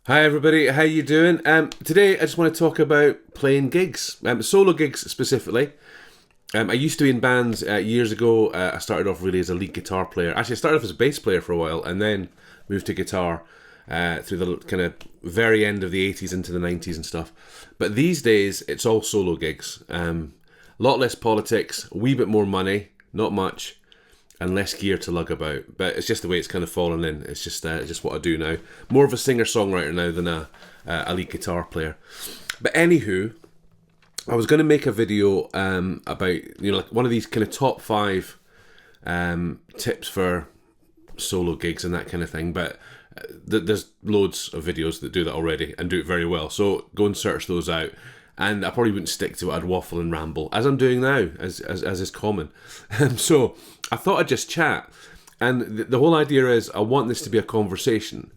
Hi everybody, how you doing? Today I just want to talk about playing gigs, solo gigs specifically. I used to be in bands years ago. I started off really as a lead guitar player. Actually, I started off as a bass player for a while and then moved to guitar through the kind of very end of the 80s into the 90s and stuff. But these days, it's all solo gigs. A lot less politics, a wee bit more money, not much, and less gear to lug about. But it's just the way it's kind of fallen in. It's just what I do now. More of a singer-songwriter now than a lead guitar player. But anywho, I was going to make a video about, like one of these kind of top 5 tips for solo gigs and that kind of thing. But there's loads of videos that do that already and do it very well. So go and search those out. And I probably wouldn't stick to it. I'd waffle and ramble, as I'm doing now, as is common. So I thought I'd just chat. And the whole idea is I want this to be a conversation.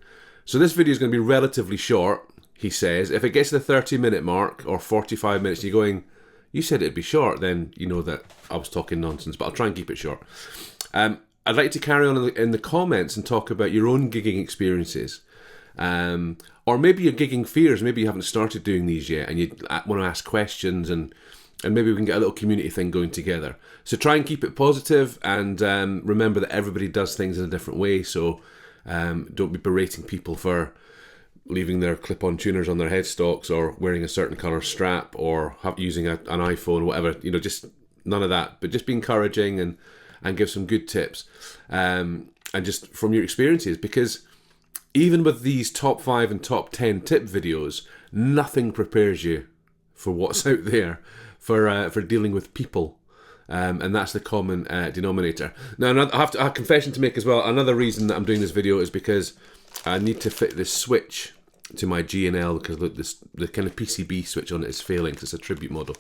So this video is going to be relatively short, he says. If it gets to the 30-minute mark or 45 minutes, you're going, you said it'd be short, then you know that I was talking nonsense. But I'll try and keep it short. I'd like to carry on in the comments and talk about your own gigging experiences. Or maybe your gigging fears. Maybe you haven't started doing these yet and you want to ask questions, and maybe we can get a little community thing going together. So try and keep it positive, and remember that everybody does things in a different way. So don't be berating people for leaving their clip-on tuners on their headstocks or wearing a certain colour strap or using an iPhone or whatever. Just none of that. But just be encouraging and give some good tips. And just from your experiences, because even with these top 5 and top 10 tip videos, nothing prepares you for what's out there for dealing with people. And that's the common denominator. Now, I have a confession to make as well. Another reason that I'm doing this video is because I need to fit this switch to my G&L, because look, the kind of PCB switch on it is failing because it's a tribute model.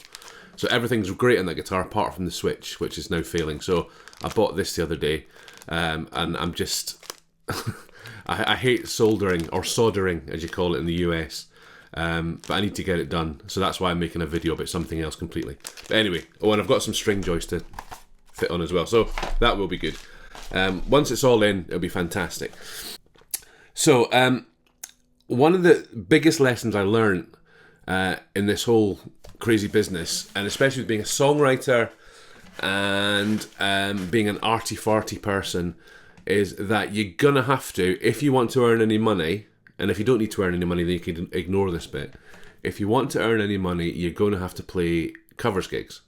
So everything's great on that guitar apart from the switch, which is now failing. So I bought this the other day, and I'm just... I hate soldering, or soldering as you call it in the US, but I need to get it done. So that's why I'm making a video about something else completely. But anyway, and I've got some string joists to fit on as well, so that will be good. Once it's all in, it'll be fantastic. So one of the biggest lessons I learned in this whole crazy business, and especially with being a songwriter and being an arty-farty person, is that you're going to have to, if you want to earn any money, and if you don't need to earn any money, then you can ignore this bit. If you want to earn any money, you're going to have to play covers gigs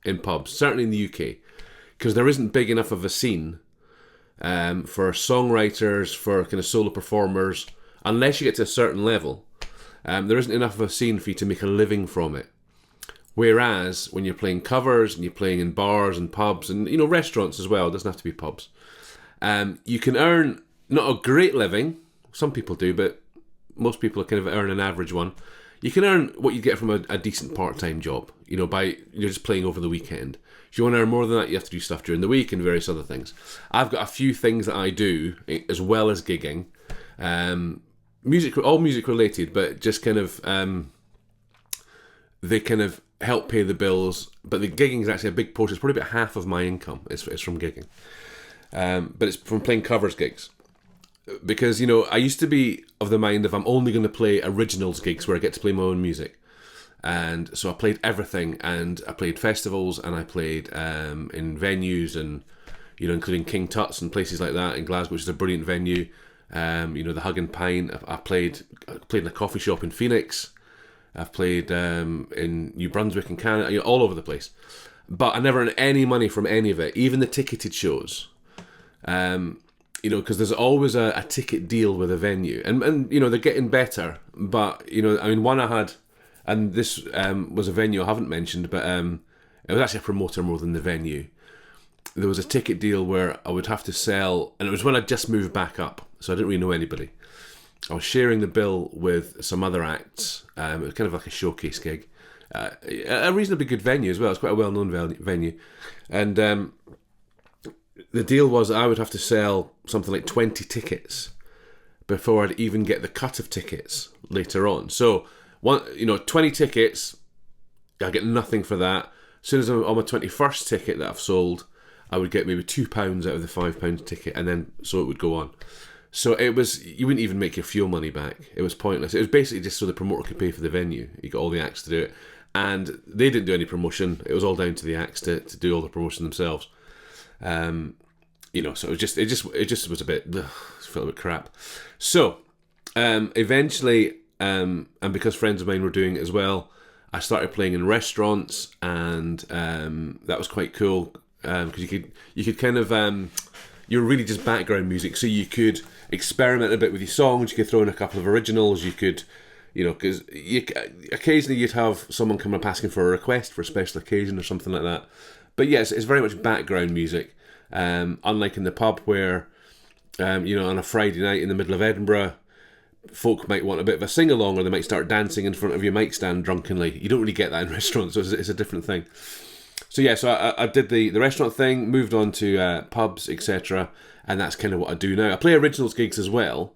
in pubs, certainly in the UK, because there isn't big enough of a scene for songwriters, for kind of solo performers, unless you get to a certain level. There isn't enough of a scene for you to make a living from it. Whereas when you're playing covers and you're playing in bars and pubs and restaurants as well, it doesn't have to be pubs. You can earn not a great living. Some people do, but most people kind of earn an average one. You can earn what you get from a decent part-time job, by you're just playing over the weekend. If you want to earn more than that, you have to do stuff during the week and various other things. I've got a few things that I do as well as gigging, all music related, but just kind of they kind of help pay the bills. But the gigging is actually a big portion. It's probably about half of my income is from gigging. But it's from playing covers gigs, because I used to be of the mind of I'm only going to play originals gigs where I get to play my own music, and so I played everything, and I played festivals, and I played in venues, and including King Tut's and places like that in Glasgow, which is a brilliant venue. The Hug and Pine. I played in a coffee shop in Phoenix. I've played in New Brunswick and Canada, all over the place, but I never earned any money from any of it, even the ticketed shows. Because there's always a ticket deal with a venue, and they're getting better. But one I had, and this was a venue I haven't mentioned, but it was actually a promoter more than the venue. There was a ticket deal where I would have to sell, and it was when I just moved back up, so I didn't really know anybody. I was sharing the bill with some other acts. It was kind of like a showcase gig, a reasonably good venue as well. It's quite a well-known venue, and the deal was I would have to sell something like 20 tickets before I'd even get the cut of tickets later on. So, 20 tickets, I get nothing for that. As soon as I'm on my 21st ticket that I've sold, I would get maybe £2 out of the £5 ticket, and then so it would go on. So it was, you wouldn't even make your fuel money back. It was pointless. It was basically just so the promoter could pay for the venue. You got all the acts to do it. And they didn't do any promotion. It was all down to the acts to do all the promotion themselves. You know, so it just was a bit, ugh, it felt a bit crap. So, eventually, and because friends of mine were doing it as well, I started playing in restaurants, and that was quite cool, because you could kind of, you're really just background music, so you could experiment a bit with your songs. You could throw in a couple of originals. You could, you know, because occasionally you'd have someone come up asking for a request for a special occasion or something like that. But yes, it's very much background music, unlike in the pub where, you know, on a Friday night in the middle of Edinburgh, folk might want a bit of a sing-along, or they might start dancing in front of your mic stand drunkenly. You don't really get that in restaurants, so it's a different thing. So yeah, so I did the restaurant thing, moved on to pubs, etc., and that's kind of what I do now. I play originals gigs as well,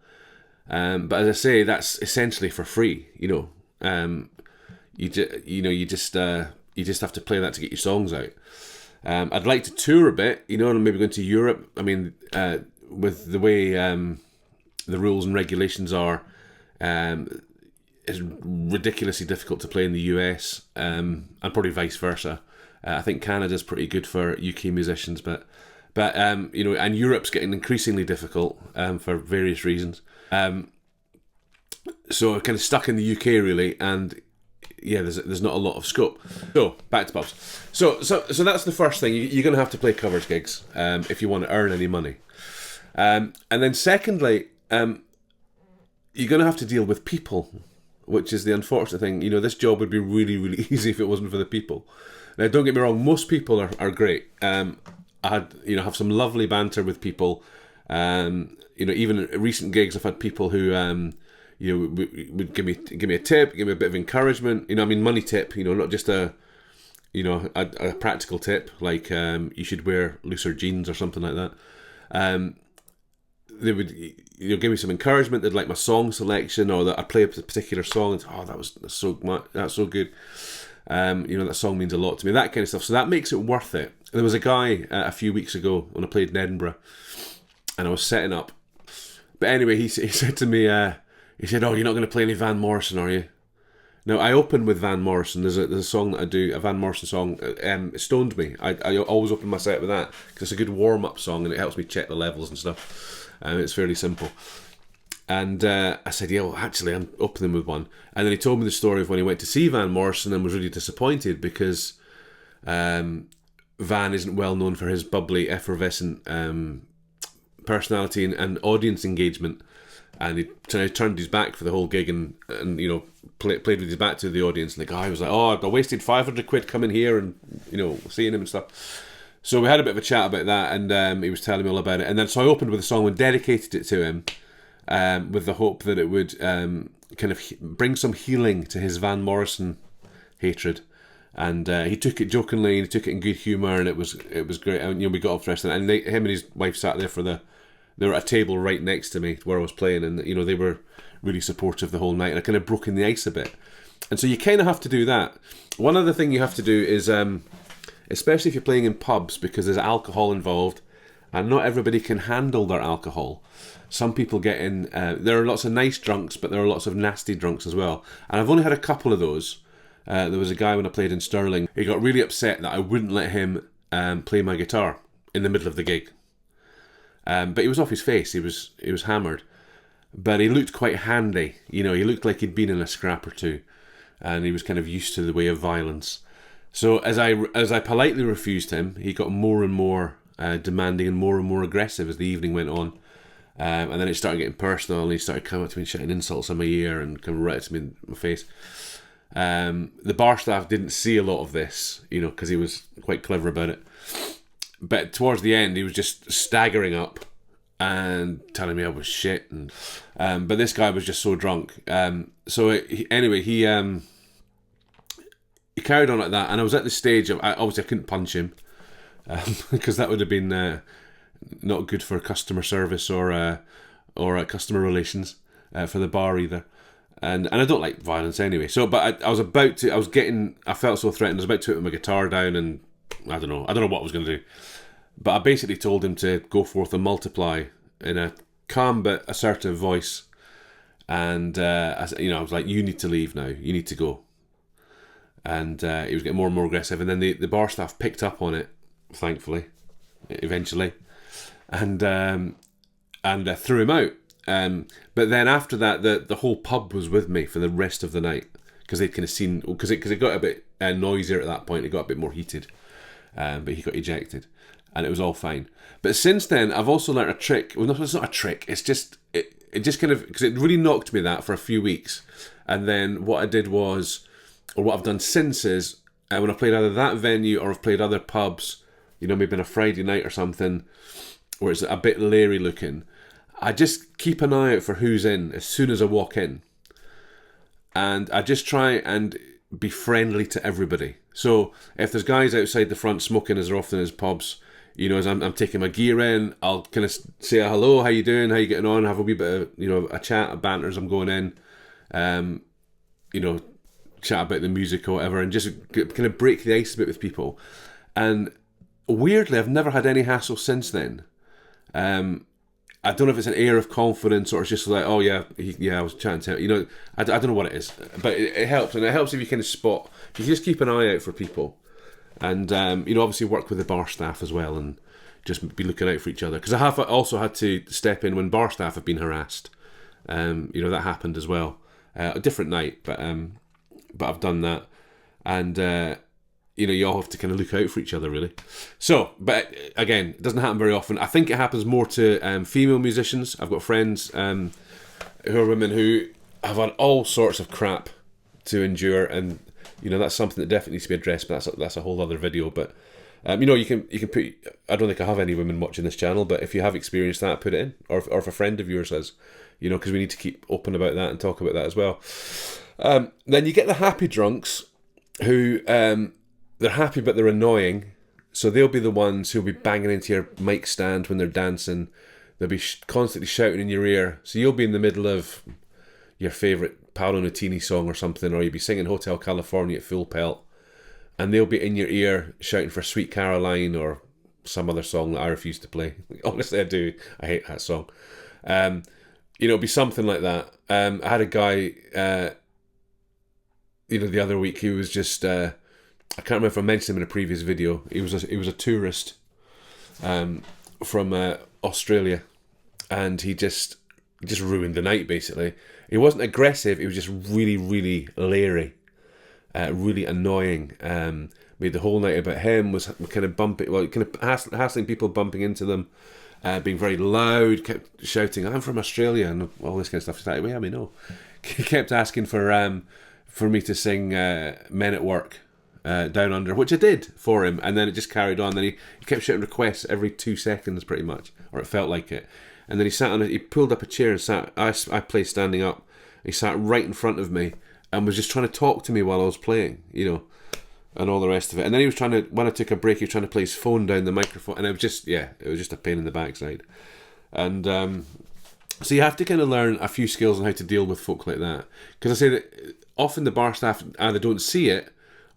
but as I say, that's essentially for free. You know, you just have to play that to get your songs out. I'd like to tour a bit, you know, and maybe go into Europe. I mean, with the way the rules and regulations are, it's ridiculously difficult to play in the US, and probably vice versa. I think Canada's pretty good for UK musicians, but you know, and Europe's getting increasingly difficult for various reasons. So I'm kind of stuck in the UK really, and yeah, there's not a lot of scope. So back to pubs. So that's the first thing. You're going to have to play covers gigs if you want to earn any money, and then secondly, you're going to have to deal with people, which is the unfortunate thing. You know, this job would be really, really easy if it wasn't for the people. Now, don't get me wrong, most people are great. I had, you know, have some lovely banter with people. You know, even at recent gigs, I've had people who, you know, would give me a tip, give me a bit of encouragement. You know, I mean, money tip. You know, not just a practical tip like you should wear looser jeans or something like that. They would, you know, give me some encouragement. They'd like my song selection, or that I play a particular song and that's so good. You know, that song means a lot to me, that kind of stuff. So that makes it worth it. There was a guy a few weeks ago when I played in Edinburgh, and I was setting up. But anyway, he said to me, he said, "Oh, you're not going to play any Van Morrison, are you?" Now, I open with Van Morrison. There's a song that I do, a Van Morrison song, Stoned Me. I always open my set with that, because it's a good warm-up song, and it helps me check the levels and stuff. It's fairly simple. And I said, yeah, well, actually, I'm opening with one. And then he told me the story of when he went to see Van Morrison and was really disappointed because Van isn't well known for his bubbly, effervescent personality and audience engagement. And he turned his back for the whole gig and you know, played with his back to the audience. And the guy was like, oh, I wasted 500 quid coming here and, you know, seeing him and stuff. So we had a bit of a chat about that, and he was telling me all about it. And then so I opened with a song and dedicated it to him, with the hope that it would kind of bring some healing to his Van Morrison hatred. And he took it jokingly, and he took it in good humour, and it was great. And you know, we got off the rest of it, and him and his wife sat there they were at a table right next to me where I was playing, and you know, they were really supportive the whole night, and I kind of broken the ice a bit. And so you kind of have to do that. One other thing you have to do is, especially if you're playing in pubs, because there's alcohol involved, and not everybody can handle their alcohol. Some people get in, there are lots of nice drunks, but there are lots of nasty drunks as well. And I've only had a couple of those. There was a guy when I played in Stirling, he got really upset that I wouldn't let him play my guitar in the middle of the gig. But he was off his face, he was hammered. But he looked quite handy, you know, he looked like he'd been in a scrap or two. And he was kind of used to the way of violence. So as I politely refused him, he got more and more demanding and more aggressive as the evening went on. And then it started getting personal, and he started coming up to me and shouting insults in my ear and coming right to me in my face. The bar staff didn't see a lot of this, you know, because he was quite clever about it. But towards the end, he was just staggering up and telling me I was shit. And but this guy was just so drunk. He carried on like that, and I was at the stage of, obviously I couldn't punch him, because that would have been not good for customer service or customer relations for the bar either. And I don't like violence anyway. So, but I felt so threatened. I was about to put my guitar down, and I don't know what I was going to do. But I basically told him to go forth and multiply in a calm but assertive voice, and I was like, "You need to leave now. You need to go." And he was getting more and more aggressive, and then the bar staff picked up on it, thankfully, eventually, and threw him out. But then after that, the whole pub was with me for the rest of the night, because they'd kind of seen, because it got a bit noisier at that point. It got a bit more heated, but he got ejected, and it was all fine. But since then, I've also learnt a trick. Well, no, it's not a trick. It's just it just kind of, because it really knocked me that for a few weeks, and then what I did was, or what I've done since is, when I've played either that venue or I've played other pubs, maybe on a Friday night or something, where it's a bit leery looking, I just keep an eye out for who's in as soon as I walk in. And I just try and be friendly to everybody. So if there's guys outside the front smoking as often as pubs, as I'm taking my gear in, I'll kind of say hello, how you doing, how you getting on, have a wee bit of, a chat, a banter as I'm going in, chat about the music or whatever, and just kind of break the ice a bit with people. And weirdly, I've never had any hassle since then. I don't know if it's an air of confidence or it's just like, oh yeah, I was chatting to him. I don't know what it is, but it helps, and it helps if you kind of spot. You just keep an eye out for people, and obviously work with the bar staff as well, and just be looking out for each other. Because I have also had to step in when bar staff have been harassed. That happened as well. A different night, but I've done that, and you all have to kind of look out for each other, really. So, but again, it doesn't happen very often. I think it happens more to female musicians. I've got friends who are women who have had all sorts of crap to endure, and that's something that definitely needs to be addressed. But that's a whole other video. But you can put. I don't think I have any women watching this channel, but if you have experienced that, put it in, or if a friend of yours has, because we need to keep open about that and talk about that as well. Then you get the happy drunks who. They're happy but they're annoying, so they'll be the ones who'll be banging into your mic stand when they're dancing. They'll be constantly shouting in your ear, so you'll be in the middle of your favourite Paolo Nutini song or something, or you'll be singing Hotel California at full pelt, and they'll be in your ear shouting for Sweet Caroline or some other song that I refuse to play. Honestly, I do. I hate that song. It'll be something like that. I had a guy the other week, he was just I can't remember if I mentioned him in a previous video. He was a tourist from Australia, and he just ruined the night. Basically, he wasn't aggressive. He was just really, really leery, really annoying. Made the whole night about him. Was kind of bumping, kind of hassling people, bumping into them, being very loud. Kept shouting, "I'm from Australia," and all this kind of stuff. He's like, "Well, me know." He kept asking for me to sing "Men at Work." Down Under, which I did for him, and then it just carried on. Then he kept shouting requests every 2 seconds, pretty much, or it felt like it. And then he sat on it. He pulled up a chair and sat. I played standing up. He sat right in front of me and was just trying to talk to me while I was playing, and all the rest of it. And then he was trying to. When I took a break, he was trying to play his phone down the microphone, and it was just a pain in the backside. And so you have to kind of learn a few skills on how to deal with folk like that. Because I say that often the bar staff either don't see it,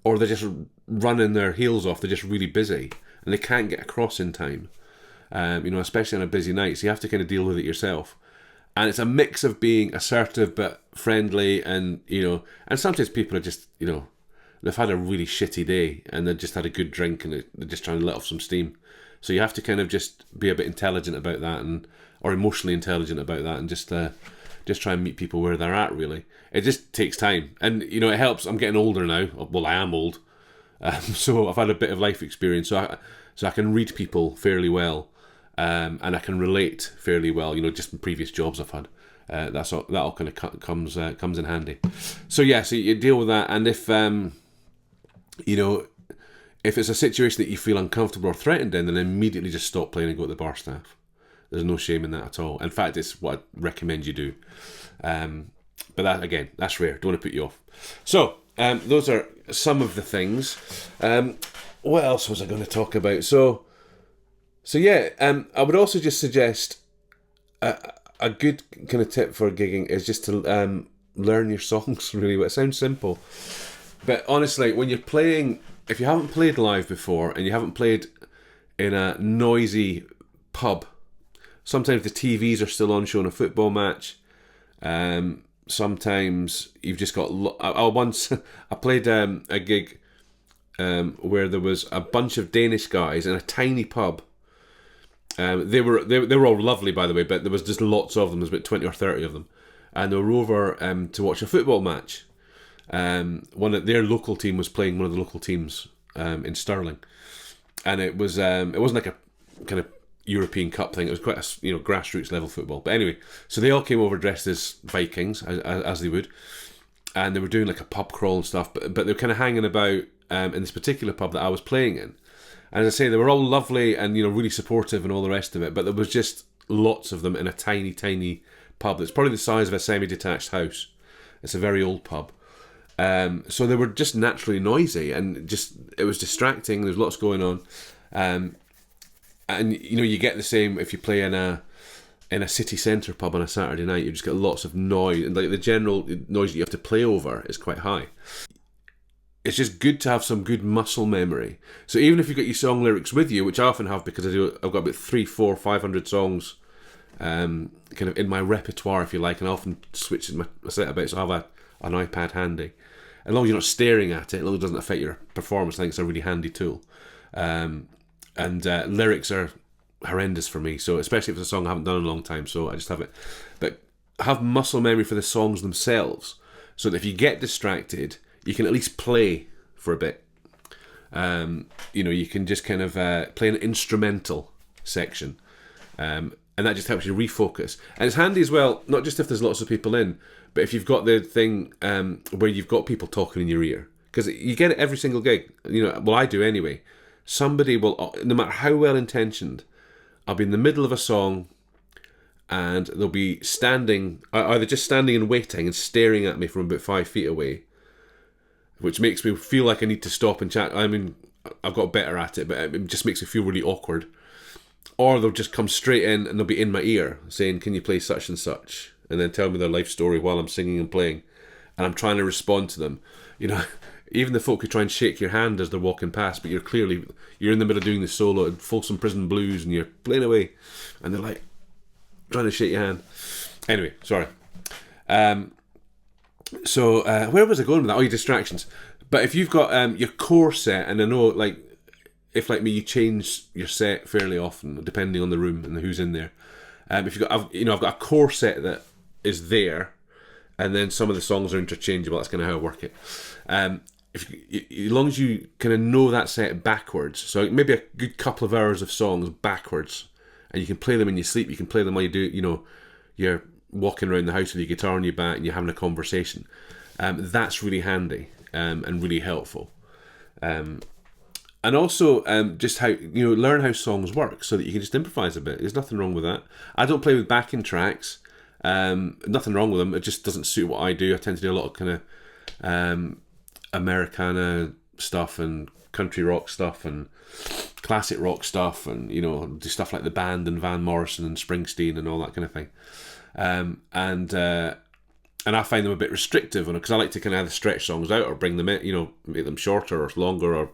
or they're just running their heels off. They're just really busy and they can't get across in time, especially on a busy night. So you have to kind of deal with it yourself. And it's a mix of being assertive but friendly, and and sometimes people are just, they've had a really shitty day and they've just had a good drink and they're just trying to let off some steam. So you have to kind of just be a bit intelligent about that, or emotionally intelligent about that, and just try and meet people where they're at, really. It just takes time. And, it helps. I'm getting older now. Well, I am old. So I've had a bit of life experience. So I can read people fairly well. And I can relate fairly well, just from previous jobs I've had. That all kind of comes in handy. So, yeah, so you deal with that. And if, if it's a situation that you feel uncomfortable or threatened in, then immediately just stop playing and go to the bar staff. There's no shame in that at all. In fact, it's what I recommend you do. But that, again, that's rare. Don't want to put you off. So, those are some of the things. What else was I going to talk about? So yeah, I would also just suggest a good kind of tip for gigging is just to learn your songs, really. It sounds simple. But honestly, when you're playing, if you haven't played live before and you haven't played in a noisy pub, Sometimes the TVs are still on showing a football match. Sometimes you've just got. Once I played a gig where there was a bunch of Danish guys in a tiny pub. They were all lovely, by the way, but there was just lots of them. There was about 20 or 30 of them, and they were over to watch a football match. Their local team was playing one of the local teams in Stirling, and it wasn't like a kind of European Cup thing. It was quite a grassroots level football. But anyway, so they all came over dressed as Vikings, as they would, and they were doing like a pub crawl and stuff. But they were kind of hanging about in this particular pub that I was playing in. And as I say, they were all lovely and really supportive and all the rest of it. But there was just lots of them in a tiny, tiny pub that's probably the size of a semi-detached house. It's a very old pub. So they were just naturally noisy and it was distracting. There's lots going on. And you get the same if you play in a city centre pub on a Saturday night. You just get lots of noise, and like the general noise that you have to play over is quite high. It's just good to have some good muscle memory. So even if you've got your song lyrics with you, which I often have because I've got about 300, 400, 500 songs kind of in my repertoire, if you like, and I often switch my set about, so I have an iPad handy. As long as you're not staring at it, as long as it doesn't affect your performance, I think it's a really handy tool. And lyrics are horrendous for me, so especially if it's a song I haven't done in a long time, so I just have it. But have muscle memory for the songs themselves, so that if you get distracted, you can at least play for a bit. You can just kind of play an instrumental section, and that just helps you refocus. And it's handy as well, not just if there's lots of people in, but if you've got the thing where you've got people talking in your ear, because you get it every single gig. Well, I do anyway. Somebody will, no matter how well intentioned, I'll be in the middle of a song, and they'll be standing, either just standing and waiting and staring at me from about 5 feet away, which makes me feel like I need to stop and chat. I mean, I've got better at it, but it just makes me feel really awkward. Or they'll just come straight in and they'll be in my ear saying, "Can you play such and such?" And then tell me their life story while I'm singing and playing. And I'm trying to respond to them. Even the folk who try and shake your hand as they're walking past, but you're in the middle of doing the solo at Folsom Prison Blues and you're playing away, and they're like trying to shake your hand. Anyway, sorry. So where was I going with that? Oh, your distractions. But if you've got your core set, and I know, like, if like me, you change your set fairly often depending on the room and who's in there. If you've got, I've got a core set that is there, and then some of the songs are interchangeable. That's kind of how I work it. As long as you kind of know that set backwards, so maybe a good couple of hours of songs backwards, and you can play them in your sleep. You can play them while you do, you're walking around the house with your guitar on your back and you're having a conversation. That's really handy and really helpful. And also just how learn how songs work so that you can just improvise a bit. There's nothing wrong with that. I don't play with backing tracks. Nothing wrong with them. It just doesn't suit what I do. I tend to do a lot of kind of Americana stuff and country rock stuff and classic rock stuff, and do stuff like the Band and Van Morrison and Springsteen and all that kind of thing. And I find them a bit restrictive because I like to kind of either stretch songs out or bring them in, make them shorter or longer, or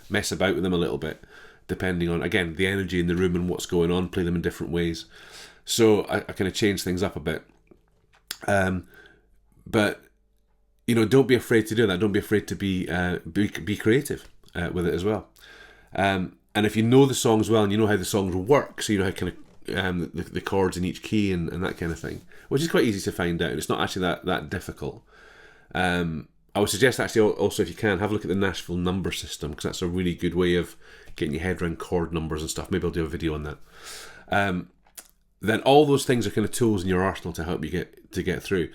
mess about with them a little bit, depending on, again, the energy in the room and what's going on, play them in different ways. So I kind of change things up a bit. But, don't be afraid to do that. Don't be afraid to be creative with it as well. And if you know the songs well and you know how the songs work, so you know how kind of the chords in each key and that kind of thing, which is quite easy to find out. It's not actually that difficult. I would suggest actually also, if you can, have a look at the Nashville number system, because that's a really good way of getting your head around chord numbers and stuff. Maybe I'll do a video on that. Then all those things are kind of tools in your arsenal to help you get through.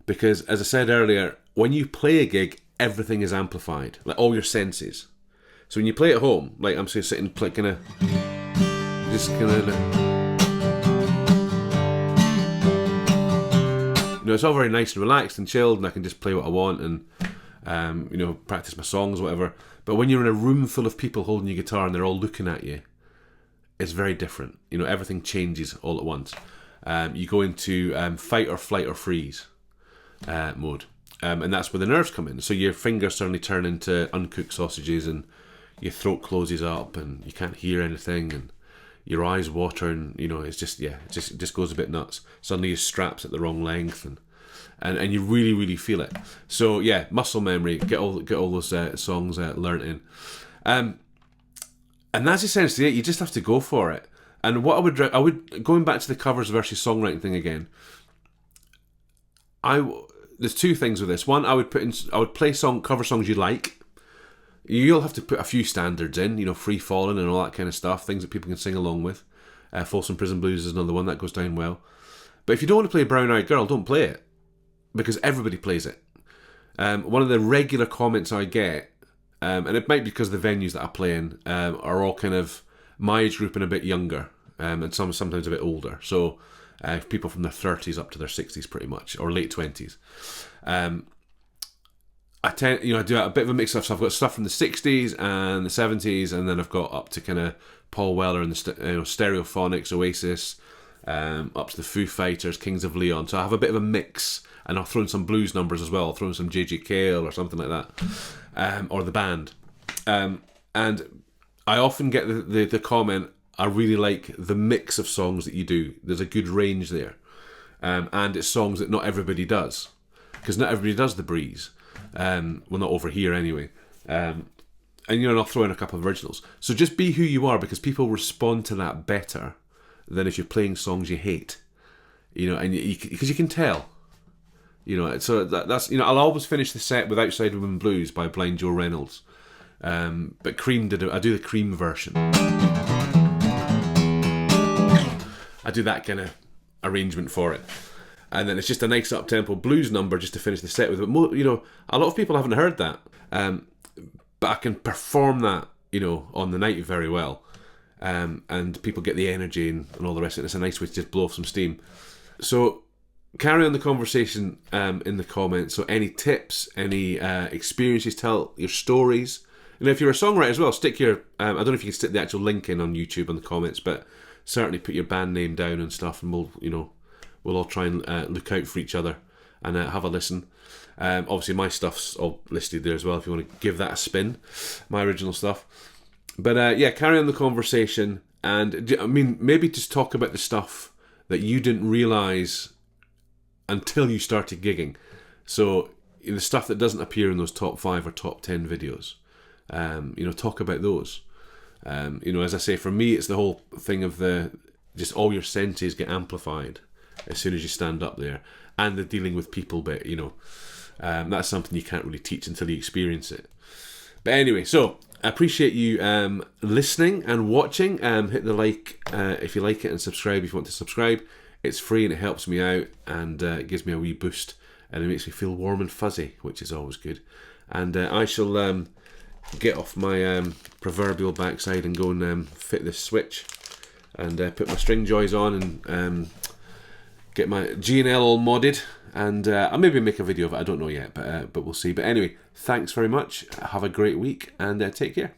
Because as I said earlier, when you play a gig, everything is amplified, like all your senses. So when you play at home, like I'm just sitting, kind of, it's all very nice and relaxed and chilled, and I can just play what I want and practice my songs or whatever. But when you're in a room full of people holding your guitar and they're all looking at you, it's very different. Everything changes all at once. You go into fight or flight or freeze mode, and that's where the nerves come in. So your fingers suddenly turn into uncooked sausages, and your throat closes up, and you can't hear anything, and your eyes water, and it's just it just goes a bit nuts. Suddenly your strap's at the wrong length, and you really, really feel it. So yeah, muscle memory. Get all those songs learnt in, and that's essentially it. You just have to go for it. And what I would going back to the covers versus songwriting thing again. There's two things with this. One, I would play cover songs you like. You'll have to put a few standards in, Free Falling and all that kind of stuff, things that people can sing along with. Folsom Prison Blues is another one that goes down well. But if you don't want to play Brown Eyed Girl, don't play it, because everybody plays it. One of the regular comments I get, and it might be because the venues that I play in are all kind of my age group and a bit younger, and sometimes a bit older. So people from their 30s up to their 60s pretty much, or late 20s. I do a bit of a mix of stuff. I've got stuff from the 60s and the 70s, and then I've got up to kind of Paul Weller and the Stereophonics, Oasis, up to the Foo Fighters, Kings of Leon. So I have a bit of a mix, and I'll throw in some blues numbers as well. I'll throw in some J.J. Cale or something like that, or the band. And I often get the comment, I really like the mix of songs that you do. There's a good range there. And it's songs that not everybody does, because not everybody does The Breeze. Well, not over here anyway. And I'll throw in a couple of originals. So just be who you are, because people respond to that better than if you're playing songs you hate. And because you can tell. So that's I'll always finish the set with Outside Women Blues by Blind Joe Reynolds. But Cream I do the Cream version. I do that kind of arrangement for it. And then it's just a nice up-tempo blues number just to finish the set with. But a lot of people haven't heard that. But I can perform that, on the night very well. And people get the energy and all the rest of it. It's a nice way to just blow off some steam. So carry on the conversation in the comments. So any tips, any experiences, tell your stories. And if you're a songwriter as well, stick your... I don't know if you can stick the actual link in on YouTube on the comments, but certainly put your band name down and stuff, and we'll all try and look out for each other and have a listen. Obviously, my stuff's all listed there as well if you want to give that a spin, my original stuff. But carry on the conversation, and maybe just talk about the stuff that you didn't realise until you started gigging. So the stuff that doesn't appear in those top 5 or top 10 videos. Talk about those. As I say, for me, it's the whole thing of just all your senses get amplified as soon as you stand up there, and the dealing with people bit. That's something you can't really teach until you experience it. But anyway, so I appreciate you listening and watching. Hit the like if you like it, and subscribe if you want to subscribe. It's free and it helps me out, and it gives me a wee boost, and it makes me feel warm and fuzzy, which is always good. And I shall get off my proverbial backside and go and fit this switch, and put my string joys on, and get my G&L all modded, and I'll maybe make a video of it. I don't know yet, but we'll see. But anyway, thanks very much. Have a great week, and take care.